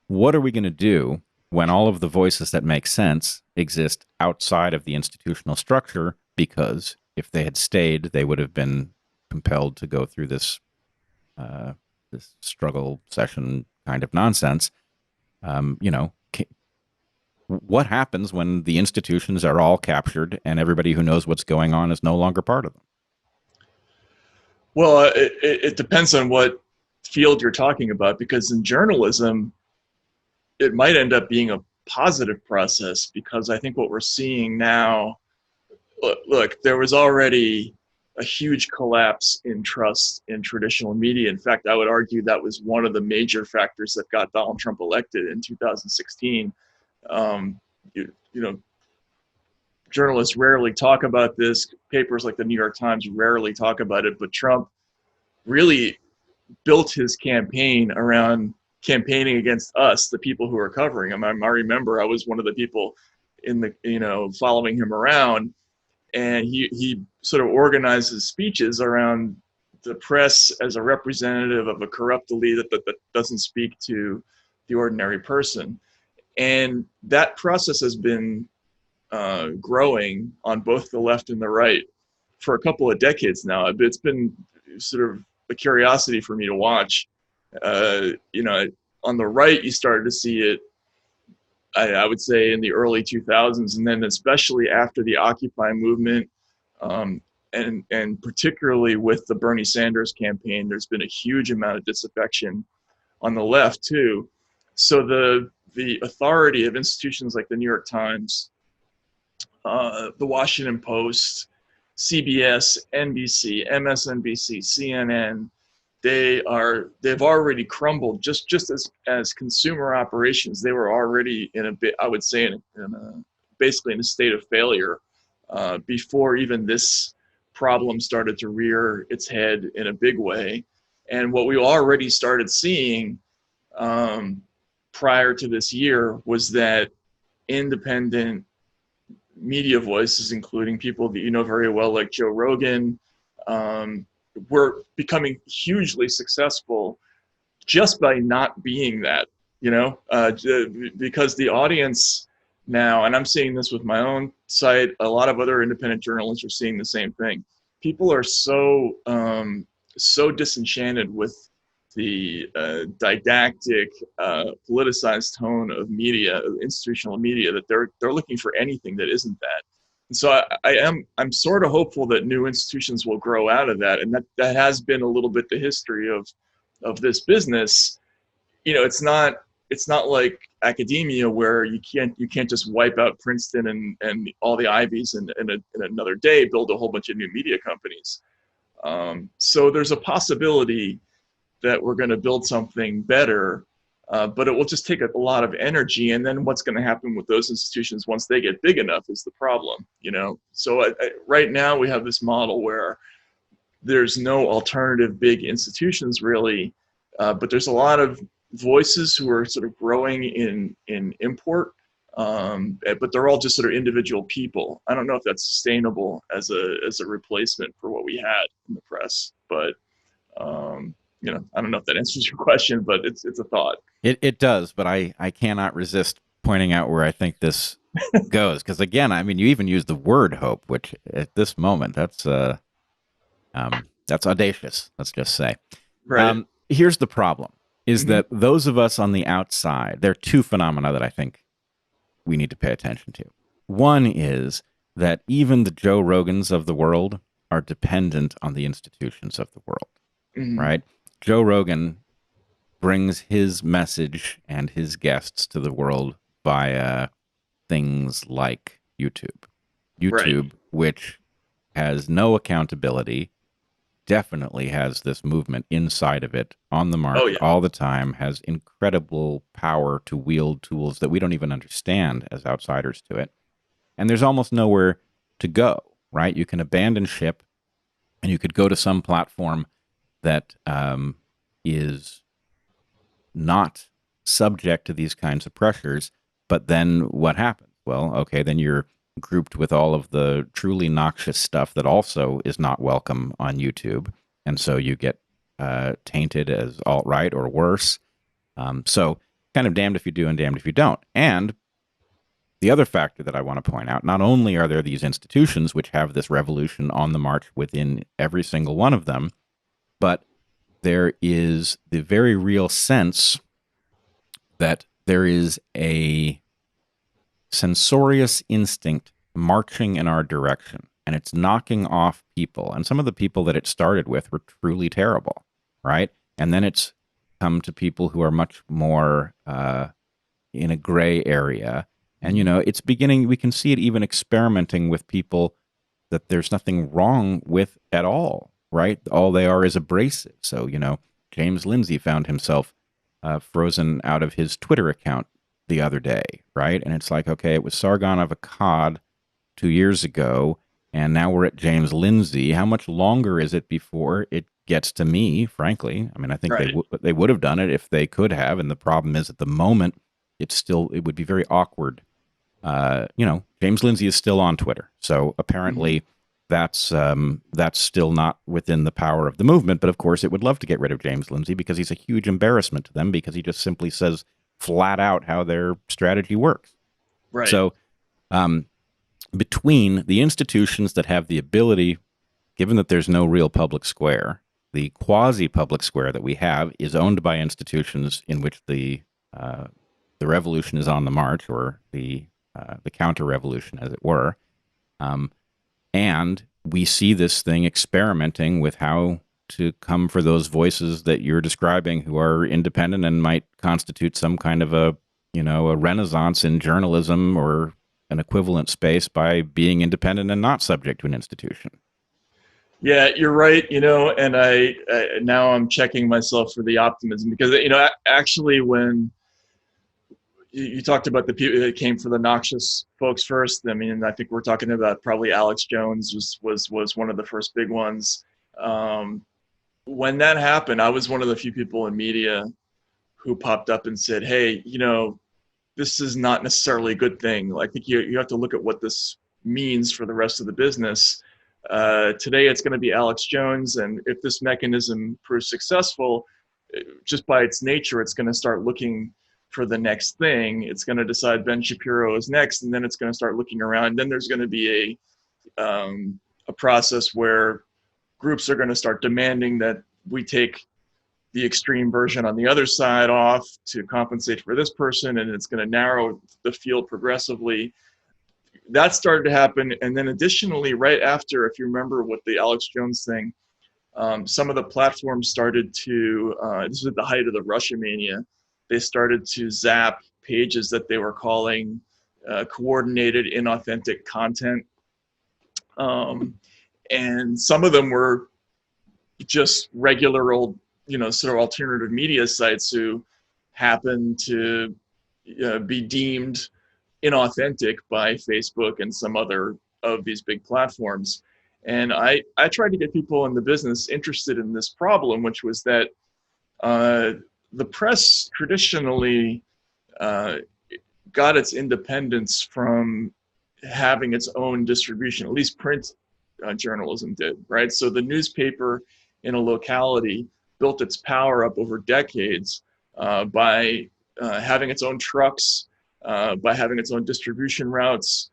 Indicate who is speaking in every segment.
Speaker 1: What are we going to do when all of the voices that make sense exist outside of the institutional structure? Because if they had stayed, they would have been compelled to go through uh, this struggle session kind of nonsense. You know, what happens when the institutions are all captured and everybody who knows what's going on is no longer part of them?
Speaker 2: Well, it depends on what field you're talking about, because in journalism, it might end up being a positive process, because I think what we're seeing now, look, there was already a huge collapse in trust in traditional media. In fact, I would argue that was one of the major factors that got Donald Trump elected in 2016. You know, journalists rarely talk about this. Papers like the New York Times rarely talk about it, but Trump really built his campaign around campaigning against us, the people who are covering him. I remember I was one of the people in the, following him around, and he sort of organized his speeches around the press as a representative of a corrupt elite that doesn't speak to the ordinary person. And that process has been growing on both the left and the right for a couple of decades now. It's been sort of a curiosity for me to watch. On the right, you started to see it, I would say, in the early 2000s, and then especially after the Occupy movement, um, and particularly with the Bernie Sanders campaign, there's been a huge amount of disaffection on the left too. So the authority of institutions like the New York Times, the Washington Post, CBS, NBC, MSNBC, CNN, they've already crumbled just as consumer operations. They were already in a bit, I would say, basically in a state of failure before even this problem started to rear its head in a big way. And what we already started seeing prior to this year was that independent media voices, including people that you know very well, like Joe Rogan, were becoming hugely successful just by not being that, because the audience now, and I'm seeing this with my own site, a lot of other independent journalists are seeing the same thing. People are so disenchanted with the didactic, politicized tone of media, institutional media, that they're looking for anything that isn't that. And so I'm sort of hopeful that new institutions will grow out of that, and that has been a little bit the history of this business. It's not like academia, where you can't just wipe out Princeton and all the Ivies in another day, build a whole bunch of new media companies. So there's a possibility that we're going to build something better, but it will just take a lot of energy. And then what's going to happen with those institutions once they get big enough is the problem. So right now we have this model where there's no alternative big institutions really, but there's a lot of voices who are sort of growing in import, but they're all just sort of individual people. I don't know if that's sustainable as a replacement for what we had in the press, but I don't know if that answers your question, but it's a thought.
Speaker 1: It does, but I cannot resist pointing out where I think this goes. Because again, I mean, you even use the word hope, which at this moment that's audacious. Let's just say.
Speaker 2: Right.
Speaker 1: Here's the problem: is
Speaker 2: Mm-hmm.
Speaker 1: that those of us on the outside, there are two phenomena that I think we need to pay attention to. One is that even the Joe Rogans of the world are dependent on the institutions of the world,
Speaker 2: Mm-hmm.
Speaker 1: right? Joe Rogan brings his message and his guests to the world via things like YouTube.
Speaker 2: Right.
Speaker 1: YouTube, which has no accountability, definitely has this movement inside of it on the
Speaker 2: Oh
Speaker 1: march
Speaker 2: yeah.
Speaker 1: all the time, has incredible power to wield tools that we don't even understand as outsiders to it. And there's almost nowhere to go, right? You can abandon ship and you could go to some platform that is not subject to these kinds of pressures. But then what happens? Well, okay, then you're grouped with all of the truly noxious stuff that also is not welcome on YouTube. And so you get tainted as alt right or worse. So kind of damned if you do and damned if you don't. And the other factor that I want to point out, not only are there these institutions which have this revolution on the march within every single one of them, but there is the very real sense that there is a censorious instinct marching in our direction, and it's knocking off people. And some of the people that it started with were truly terrible, right? And then it's come to people who are much more in a gray area. And, it's beginning, we can see it even experimenting with people that there's nothing wrong with at all, right? All they are is abrasive. So, James Lindsay found himself frozen out of his Twitter account the other day, right? And it's like, okay, it was Sargon of Akkad 2 years ago, and now we're at James Lindsay. How much longer is it before it gets to me, frankly? I mean, I think
Speaker 2: Right.
Speaker 1: they would have done it if they could have, and the problem is at the moment, it would be very awkward. James Lindsay is still on Twitter, so
Speaker 2: Mhm.
Speaker 1: apparently that's still not within the power of the movement. But of course, it would love to get rid of James Lindsay because he's a huge embarrassment to them because he just simply says flat out how their strategy works.
Speaker 2: Right.
Speaker 1: So um, between the institutions that have the ability, given that there's no real public square, the quasi public square that we have is owned by institutions in which the revolution is on the march, or the counter revolution, as it were. Um, and we see this thing experimenting with how to come for those voices that you're describing who are independent and might constitute some kind of a renaissance in journalism or an equivalent space by being independent and not subject to an institution.
Speaker 2: Yeah, you're right. And I now I'm checking myself for the optimism because actually when you talked about the people that came for the noxious folks first. I mean, I think we're talking about probably Alex Jones was one of the first big ones. Um, when that happened, I was one of the few people in media who popped up and said, "Hey, this is not necessarily a good thing. I think you have to look at what this means for the rest of the business. Today, it's going to be Alex Jones, and if this mechanism proves successful, just by its nature, it's going to start looking for the next thing. It's going to decide Ben Shapiro is next, and then it's going to start looking around. Then there's going to be a process where groups are going to start demanding that we take the extreme version on the other side off to compensate for this person, and it's going to narrow the field progressively." That started to happen, and then additionally, right after, if you remember what the Alex Jones thing, some of the platforms started to, this was at the height of the Russia mania, they started to zap pages that they were calling coordinated inauthentic content. Um, and some of them were just regular old, sort of alternative media sites who happened to be deemed inauthentic by Facebook and some other of these big platforms. And I tried to get people in the business interested in this problem, which was that uh, the press traditionally uh, got its independence from having its own distribution, at least print journalism did, right? So the newspaper in a locality built its power up over decades by having its own trucks, by having its own distribution routes,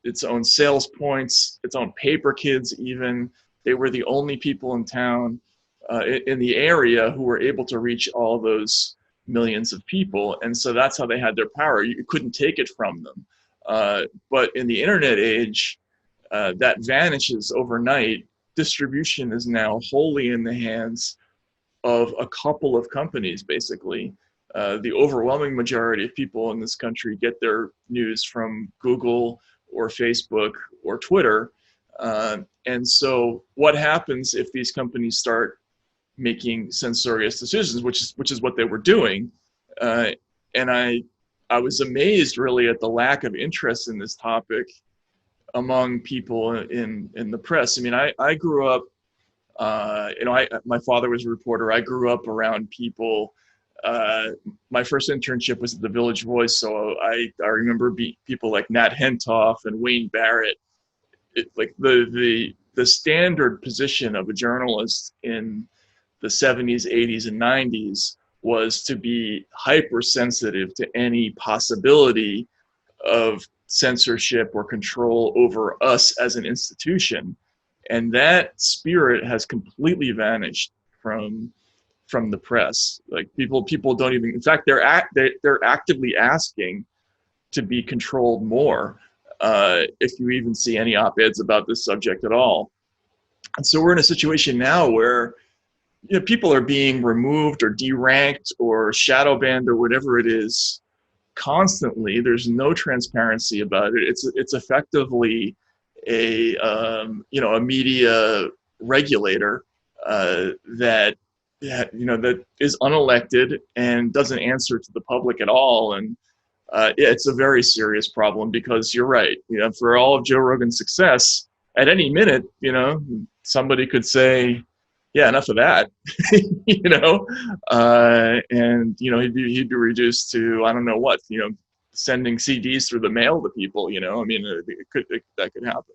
Speaker 2: its own sales points, its own paper kids even. They were the only people in town, in the area, who were able to reach all those millions of people. And so that's how they had their power. You couldn't take it from them. But in the internet age, that vanishes overnight. Distribution is now wholly in the hands of a couple of companies, basically. The overwhelming majority of people in this country get their news from Google or Facebook or Twitter. And so what happens if these companies start making censorious decisions, which is what they were doing? Uh, and I was amazed really at the lack of interest in this topic among people in the press. I mean, I grew up, my father was a reporter. I grew up around people. Uh, my first internship was at the Village Voice, so I remember people like Nat Hentoff and Wayne Barrett. Like the standard position of a journalist in the 70s, 80s, and 90s was to be hypersensitive to any possibility of censorship or control over us as an institution. And that spirit has completely vanished from the press. Like people don't even, in fact, they're actively asking to be controlled more, if you even see any op-eds about this subject at all. And so we're in a situation now where, you know, people are being removed or deranked or shadow banned or whatever it is constantly. There's no transparency about it. It's effectively a a media regulator, that that is unelected and doesn't answer to the public at all. And it's a very serious problem, because you're right. You know, for all of Joe Rogan's success, at any minute, somebody could say, "Yeah, enough of that," and he'd be reduced to, I don't know what, sending CDs through the mail to people. I mean, that could happen.